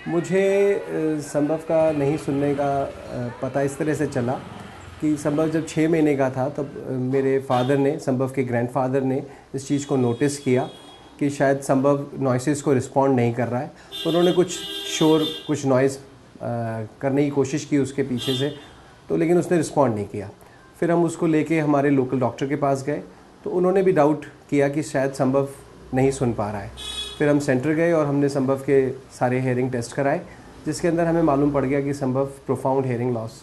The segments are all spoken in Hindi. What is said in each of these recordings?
मुझे संभव का नहीं सुनने का पता इस तरह से चला कि संभव जब 6 महीने का था तब मेरे फादर ने, संभव के ग्रैंडफादर ने इस चीज़ को नोटिस किया कि शायद संभव नॉइसेस को रिस्पॉन्ड नहीं कर रहा है। तो उन्होंने कुछ शोर, कुछ नॉइज़ करने की कोशिश की उसके पीछे से, तो लेकिन उसने रिस्पॉन्ड नहीं किया। फिर हम उसको लेके हमारे लोकल डॉक्टर के पास गए, तो उन्होंने भी डाउट किया कि शायद संभव नहीं सुन पा रहा है। फिर हम सेंटर गए और हमने संभव के सारे हेयरिंग टेस्ट कराए, जिसके अंदर हमें मालूम पड़ गया कि संभव प्रोफाउंड हेयरिंग लॉस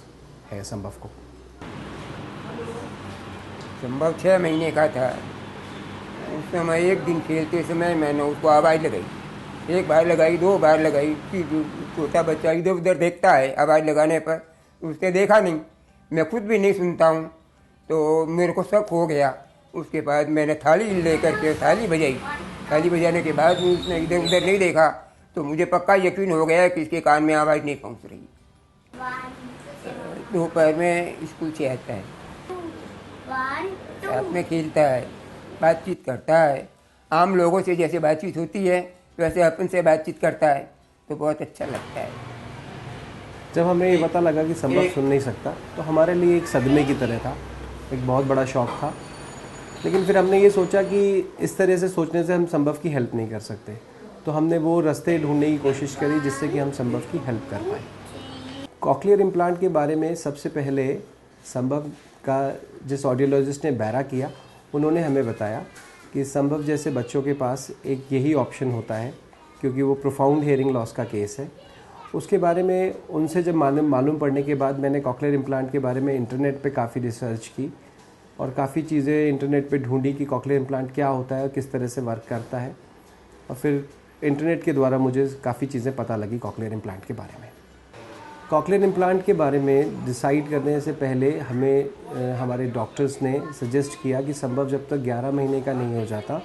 है संभव को। संभव 6 महीने का था। उस समय एक दिन खेलते समय मैंने उसको आवाज़ लगाई, एक बार लगाई, 2 बार लगाई कि छोटा बच्चा इधर उधर देखता है, आवाज़ लगाने पर उसने देखा नहीं। मैं खुद भी नहीं सुनता हूँ, तो मेरे को शक हो गया। उसके बाद मैंने थाली लेकर के थाली बजाई। थाली बजाने के बाद उसने इधर उधर नहीं देखा, तो मुझे पक्का यकीन हो गया कि इसके कान में आवाज़ नहीं पहुँच रही। दोपहर में स्कूल से आता है, साथ में खेलता है, बातचीत करता है। आम लोगों से जैसे बातचीत होती है वैसे अपन से बातचीत करता है, तो बहुत अच्छा लगता है। जब हमें ये पता लगा कि संभव सुन नहीं सकता, तो हमारे लिए एक सदमे की तरह था, एक बहुत बड़ा शौक था। लेकिन फिर हमने ये सोचा कि इस तरह से सोचने से हम संभव की हेल्प नहीं कर सकते, तो हमने वो रास्ते ढूंढने की कोशिश करी जिससे कि हम संभव की हेल्प कर पाए। कॉकलियर इम्प्लांट के बारे में सबसे पहले संभव का जिस ऑडियोलॉजिस्ट ने बैरा किया, उन्होंने हमें बताया कि संभव जैसे बच्चों के पास एक यही ऑप्शन होता है, क्योंकि वो प्रोफाउंड हेयरिंग लॉस का केस है। उसके बारे में उनसे जब मालूम पड़ने के बाद मैंने कॉकलियर इम्प्लांट के बारे में इंटरनेट पे काफ़ी रिसर्च की और काफ़ी चीज़ें इंटरनेट पे ढूंढी कि कॉकलियर इम्प्लांट क्या होता है, किस तरह से वर्क करता है। और फिर इंटरनेट के द्वारा मुझे काफ़ी चीज़ें पता लगी कॉकलियर इम्प्लांट के बारे में। कॉकलियर इम्प्लांट के बारे में डिसाइड करने से पहले हमें हमारे डॉक्टर्स ने सजेस्ट किया कि संभव जब तक 11 महीने का नहीं हो जाता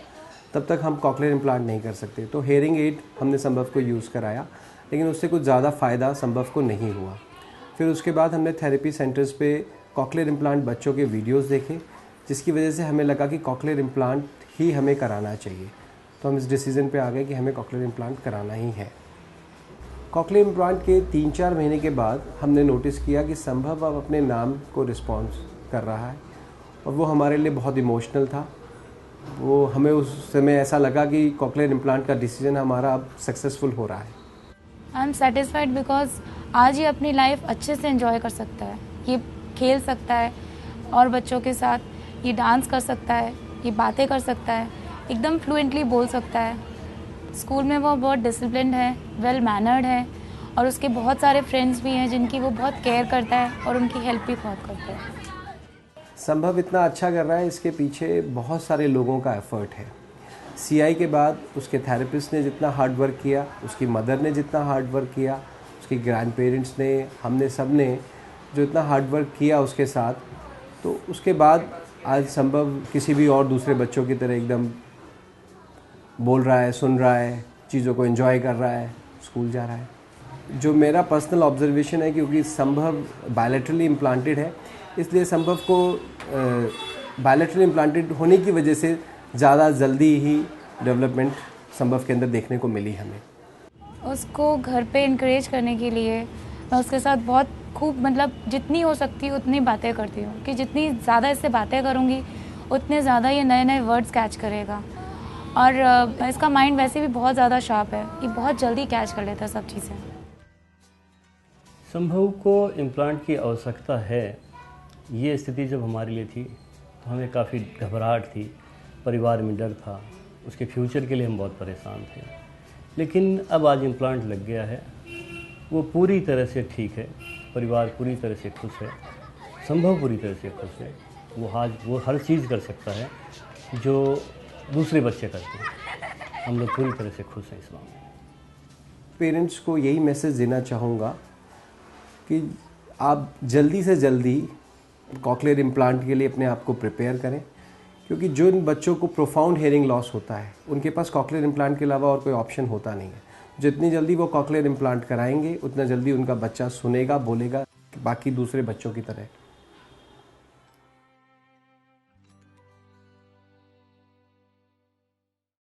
तब तक हम कॉकलियर इम्प्लांट नहीं कर सकते। तो हेयरिंग एड हमने संभव को यूज़ कराया, लेकिन उससे कुछ ज़्यादा फ़ायदा संभव को नहीं हुआ। फिर उसके बाद हमने थेरेपी सेंटर्स पे कॉकलियर इम्प्लांट बच्चों के वीडियोस देखे, जिसकी वजह से हमें लगा कि कॉकलियर इम्प्लांट ही हमें कराना चाहिए। तो हम इस डिसीज़न पे आ गए कि हमें कॉकलियर इम्प्लांट कराना ही है। कॉकलियर इम्प्लांट के 3-4 महीने के बाद हमने नोटिस किया कि संभव अब अपने नाम को रिस्पॉन्स कर रहा है, और वो हमारे लिए बहुत इमोशनल था। वो हमें उस समय ऐसा लगा कि कॉकलियर इम्प्लांट का डिसीजन हमारा अब सक्सेसफुल हो रहा है। आई एम सेटिस्फाइड बिकॉज आज ये अपनी लाइफ अच्छे से एंजॉय कर सकता है, ये खेल सकता है और बच्चों के साथ, ये डांस कर सकता है, ये बातें कर सकता है, एकदम फ्लुएंटली बोल सकता है। स्कूल में वो बहुत डिसिप्लिन्ड है, वेल मैनर्ड है, और उसके बहुत सारे फ्रेंड्स भी हैं जिनकी वो बहुत केयर करता है और उनकी हेल्प भी बहुत करता है। संभव इतना अच्छा कर रहा है, इसके पीछे बहुत सारे लोगों का एफर्ट है। सीआई के बाद उसके थेरेपिस्ट ने जितना हार्ड वर्क किया, उसकी मदर ने जितना हार्ड वर्क किया, उसके ग्रैंड पेरेंट्स ने, हमने सब ने जो इतना हार्ड वर्क किया उसके साथ, तो उसके बाद आज संभव किसी भी और दूसरे बच्चों की तरह एकदम बोल रहा है, सुन रहा है, चीज़ों को एंजॉय कर रहा है, स्कूल जा रहा है। जो मेरा पर्सनल ऑब्जर्वेशन है, क्योंकि संभव बायलैटरली इम्प्लांटेड है, इसलिए संभव को बायलैटरली इम्प्लांटेड होने की वजह से ज़्यादा जल्दी ही डेवलपमेंट संभव के अंदर देखने को मिली हमें। उसको घर पे इनकरेज करने के लिए मैं उसके साथ बहुत खूब, मतलब जितनी हो सकती है उतनी बातें करती हूँ कि जितनी ज़्यादा इससे बातें करूँगी उतने ज़्यादा ये नए नए वर्ड्स कैच करेगा। और इसका माइंड वैसे भी बहुत ज़्यादा शार्प है, ये बहुत जल्दी कैच कर लेता है सब चीज़ें। संभव को इम्प्लांट की आवश्यकता है, ये स्थिति जब हमारे लिए थी तो हमें काफ़ी घबराहट थी, परिवार में डर था, उसके फ्यूचर के लिए हम बहुत परेशान थे। लेकिन अब आज इम्प्लांट लग गया है, वो पूरी तरह से ठीक है, परिवार पूरी तरह से खुश है, संभव पूरी तरह से खुश है। वो हर चीज़ कर सकता है जो दूसरे बच्चे करते हैं। हम लोग पूरी तरह से खुश हैं इस मामले में। पेरेंट्स को यही मैसेज देना चाहूँगा कि आप जल्दी से जल्दी कॉकलियर इम्प्लांट के लिए अपने आप को प्रिपेयर करें, क्योंकि जो इन बच्चों को प्रोफाउंड हेयरिंग लॉस होता है उनके पास कॉकलियर इम्प्लांट के अलावा और कोई ऑप्शन होता नहीं है। जितनी जल्दी वो कॉकलियर इम्प्लांट कराएंगे उतना जल्दी उनका बच्चा सुनेगा, बोलेगा बाकी दूसरे बच्चों की तरह।